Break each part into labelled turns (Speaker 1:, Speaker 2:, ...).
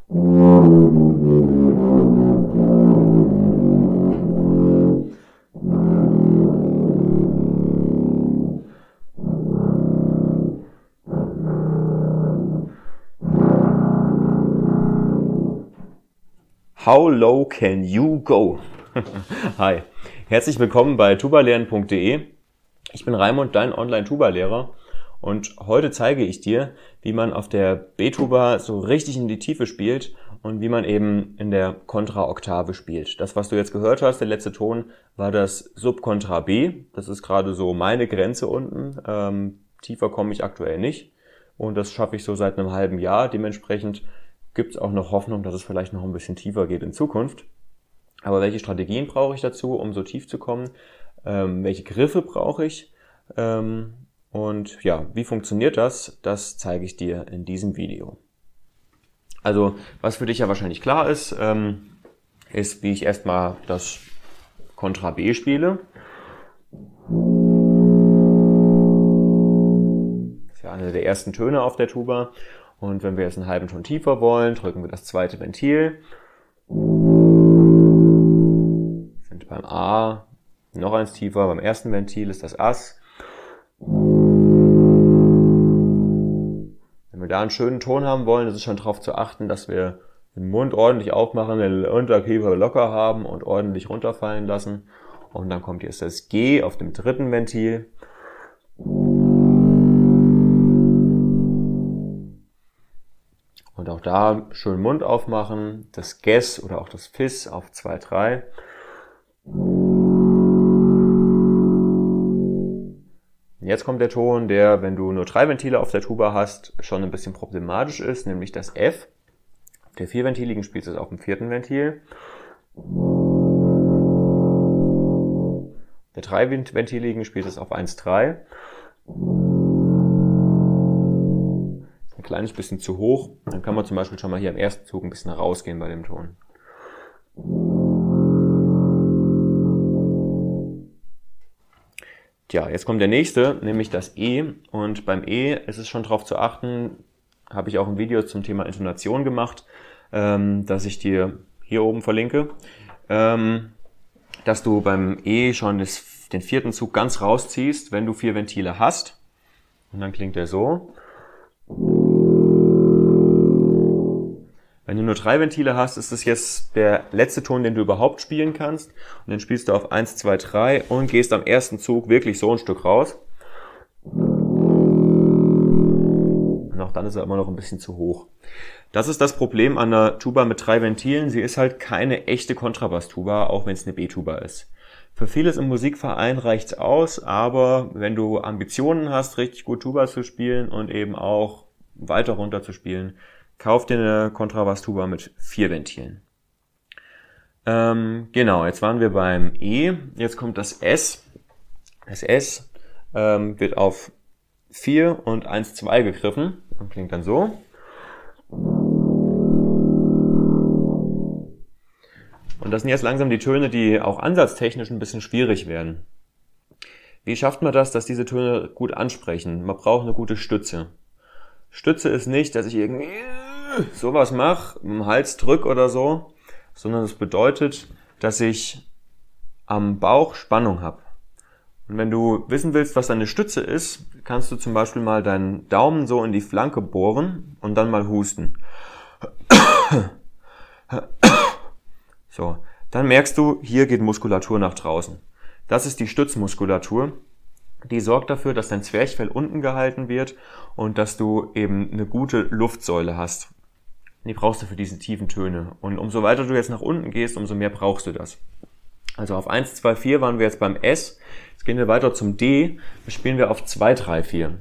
Speaker 1: How low can you go? Hi, herzlich willkommen bei tubalernen.de. Ich bin Raimund, dein Online-Tuba-Lehrer, und heute zeige ich dir, wie man auf der B-Tuba so richtig in die Tiefe spielt und wie man eben in der Kontra-Oktave spielt. Das, was du jetzt gehört hast, der letzte Ton, war das Subkontra B. Das ist gerade so meine Grenze unten. Tiefer komme ich aktuell nicht und das schaffe ich so seit einem halben Jahr. Dementsprechend gibt es auch noch Hoffnung, dass es vielleicht noch ein bisschen tiefer geht in Zukunft. Aber welche Strategien brauche ich dazu, um so tief zu kommen? Welche Griffe brauche ich? Und ja, wie funktioniert das? Das zeige ich dir in diesem Video. Also, was für dich ja wahrscheinlich klar ist, ist, wie ich erstmal das Kontra B spiele. Das ist ja einer der ersten Töne auf der Tuba. Und wenn wir jetzt einen halben Ton tiefer wollen, drücken wir das zweite Ventil. Sind beim A noch eins tiefer, beim ersten Ventil ist das Ass. Wenn wir da einen schönen Ton haben wollen, ist es schon darauf zu achten, dass wir den Mund ordentlich aufmachen, den Unterkiefer locker haben und ordentlich runterfallen lassen. Und dann kommt jetzt das G auf dem dritten Ventil. Und auch da schön Mund aufmachen, das Ges oder auch das Fis auf 2, 3. Jetzt kommt der Ton, der, wenn du nur 3 Ventile auf der Tuba hast, schon ein bisschen problematisch ist, nämlich das F. Auf der 4-ventiligen spielst du es auf dem 4. Ventil. Der 3-ventiligen spielst du es auf 1, 3. Ein kleines bisschen zu hoch, dann kann man zum Beispiel schon mal hier im ersten Zug ein bisschen rausgehen bei dem Ton. Tja, jetzt kommt der nächste, nämlich das E, und beim E ist es schon darauf zu achten, habe ich auch ein Video zum Thema Intonation gemacht, das ich dir hier oben verlinke, dass du beim E schon den 4. Zug ganz rausziehst, wenn du 4 Ventile hast, und dann klingt der so. Wenn du nur 3 Ventile hast, ist es jetzt der letzte Ton, den du überhaupt spielen kannst. Und dann spielst du auf 1, 2, 3 und gehst am ersten Zug wirklich so ein Stück raus. Und auch dann ist er immer noch ein bisschen zu hoch. Das ist das Problem an einer Tuba mit 3 Ventilen. Sie ist halt keine echte Kontrabass-Tuba, auch wenn es eine B-Tuba ist. Für vieles im Musikverein reicht's aus, aber wenn du Ambitionen hast, richtig gut Tuba zu spielen und eben auch weiter runter zu spielen, kauf dir eine Kontrabass-Tuba mit 4 Ventilen. Genau, jetzt waren wir beim E, jetzt kommt das S. Das S wird auf 4 und 1, 2 gegriffen und klingt dann so. Und das sind jetzt langsam die Töne, die auch ansatztechnisch ein bisschen schwierig werden. Wie schafft man das, dass diese Töne gut ansprechen? Man braucht eine gute Stütze. Stütze ist nicht, dass ich irgendwie sowas mache, im Hals drück oder so, sondern es bedeutet, dass ich am Bauch Spannung habe. Und wenn du wissen willst, was eine Stütze ist, kannst du zum Beispiel mal deinen Daumen so in die Flanke bohren und dann mal husten. So, dann merkst du, hier geht Muskulatur nach draußen. Das ist die Stützmuskulatur. Die sorgt dafür, dass dein Zwerchfell unten gehalten wird und dass du eben eine gute Luftsäule hast. Die brauchst du für diese tiefen Töne. Und umso weiter du jetzt nach unten gehst, umso mehr brauchst du das. Also auf 1, 2, 4 waren wir jetzt beim S. Jetzt gehen wir weiter zum D. Da spielen wir auf 2, 3, 4.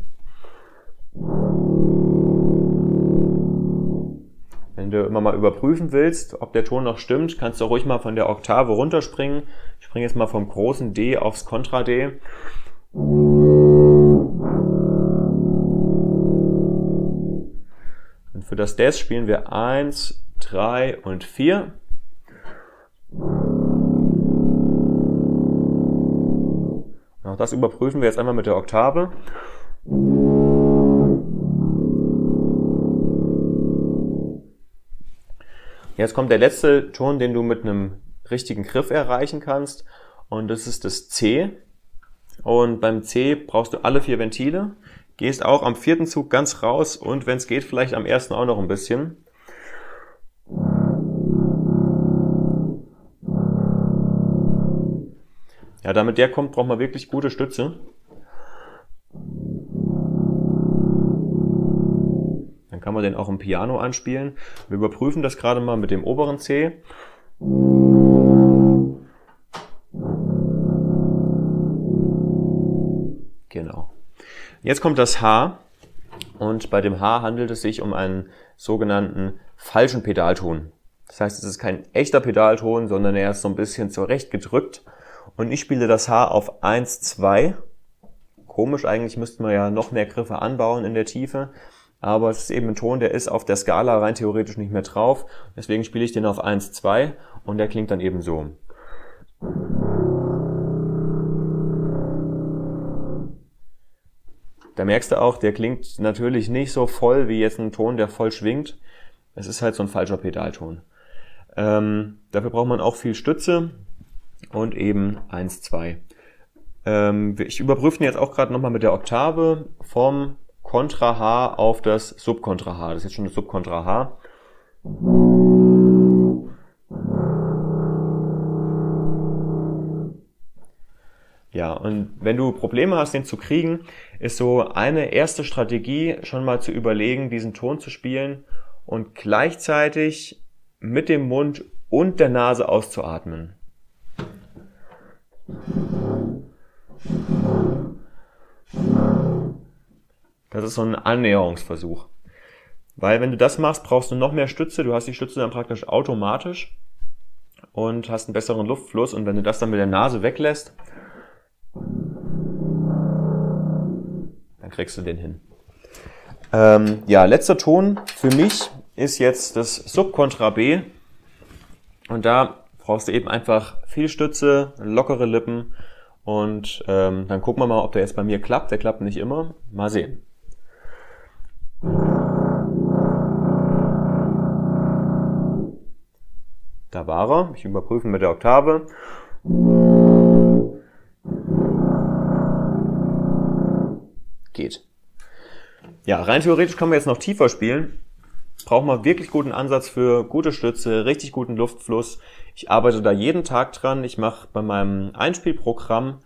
Speaker 1: Wenn du immer mal überprüfen willst, ob der Ton noch stimmt, kannst du ruhig mal von der Oktave runterspringen. Ich springe jetzt mal vom großen D aufs Kontra D. Und für das Des spielen wir 1, 3 und 4. Und auch das überprüfen wir jetzt einmal mit der Oktave. Jetzt kommt der letzte Ton, den du mit einem richtigen Griff erreichen kannst, und das ist das C. Und beim C brauchst du alle 4 Ventile, gehst auch am 4. Zug ganz raus und wenn es geht, vielleicht am 1. auch noch ein bisschen. Ja, damit der kommt, braucht man wirklich gute Stütze. Dann kann man den auch im Piano anspielen. Wir überprüfen das gerade mal mit dem oberen C. Genau. Jetzt kommt das H, und bei dem H handelt es sich um einen sogenannten falschen Pedalton. Das heißt, es ist kein echter Pedalton, sondern er ist so ein bisschen zurechtgedrückt. Und ich spiele das H auf 1, 2. Komisch, eigentlich müsste man ja noch mehr Griffe anbauen in der Tiefe. Aber es ist eben ein Ton, der ist auf der Skala rein theoretisch nicht mehr drauf. Deswegen spiele ich den auf 1, 2 und der klingt dann eben so. Da merkst du auch, der klingt natürlich nicht so voll wie jetzt ein Ton, der voll schwingt. Es ist halt so ein falscher Pedalton. Dafür braucht man auch viel Stütze und eben 1, 2. Ich überprüfe den jetzt auch gerade nochmal mit der Oktave vom Kontra H auf das Subkontra H. Das ist jetzt schon das Subkontra H. Ja, und wenn du Probleme hast, den zu kriegen, ist so eine erste Strategie, schon mal zu überlegen, diesen Ton zu spielen und gleichzeitig mit dem Mund und der Nase auszuatmen. Das ist so ein Annäherungsversuch. Weil wenn du das machst, brauchst du noch mehr Stütze. Du hast die Stütze dann praktisch automatisch und hast einen besseren Luftfluss. Und wenn du das dann mit der Nase weglässt, dann kriegst du den hin. Ja, letzter Ton für mich ist jetzt das Subkontra B. Und da brauchst du eben einfach viel Stütze, lockere Lippen. Und dann gucken wir mal, ob der jetzt bei mir klappt. Der klappt nicht immer. Mal sehen. Da war er. Ich überprüfe mit der Oktave. Geht. Ja, rein theoretisch kann man jetzt noch tiefer spielen. Braucht man wirklich guten Ansatz für gute Stütze, richtig guten Luftfluss. Ich arbeite da jeden Tag dran. Ich mache bei meinem Einspielprogramm,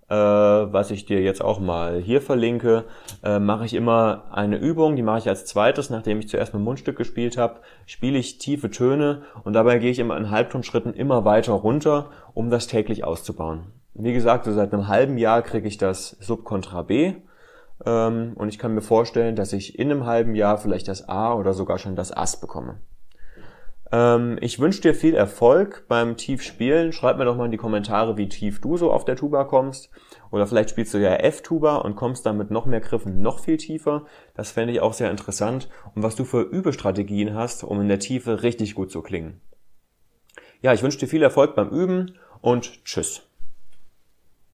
Speaker 1: was ich dir jetzt auch mal hier verlinke, mache ich immer eine Übung, die mache ich als zweites, nachdem ich zuerst mit dem Mundstück gespielt habe, spiele ich tiefe Töne und dabei gehe ich immer in Halbtonschritten immer weiter runter, um das täglich auszubauen. Wie gesagt, so seit einem halben Jahr kriege ich das Subkontra B und ich kann mir vorstellen, dass ich in einem halben Jahr vielleicht das A oder sogar schon das Ass bekomme. Ich wünsche dir viel Erfolg beim Tiefspielen. Schreib mir doch mal in die Kommentare, wie tief du so auf der Tuba kommst. Oder vielleicht spielst du ja F-Tuba und kommst dann mit noch mehr Griffen noch viel tiefer. Das fände ich auch sehr interessant. Und was du für Übestrategien hast, um in der Tiefe richtig gut zu klingen. Ja, ich wünsche dir viel Erfolg beim Üben und tschüss.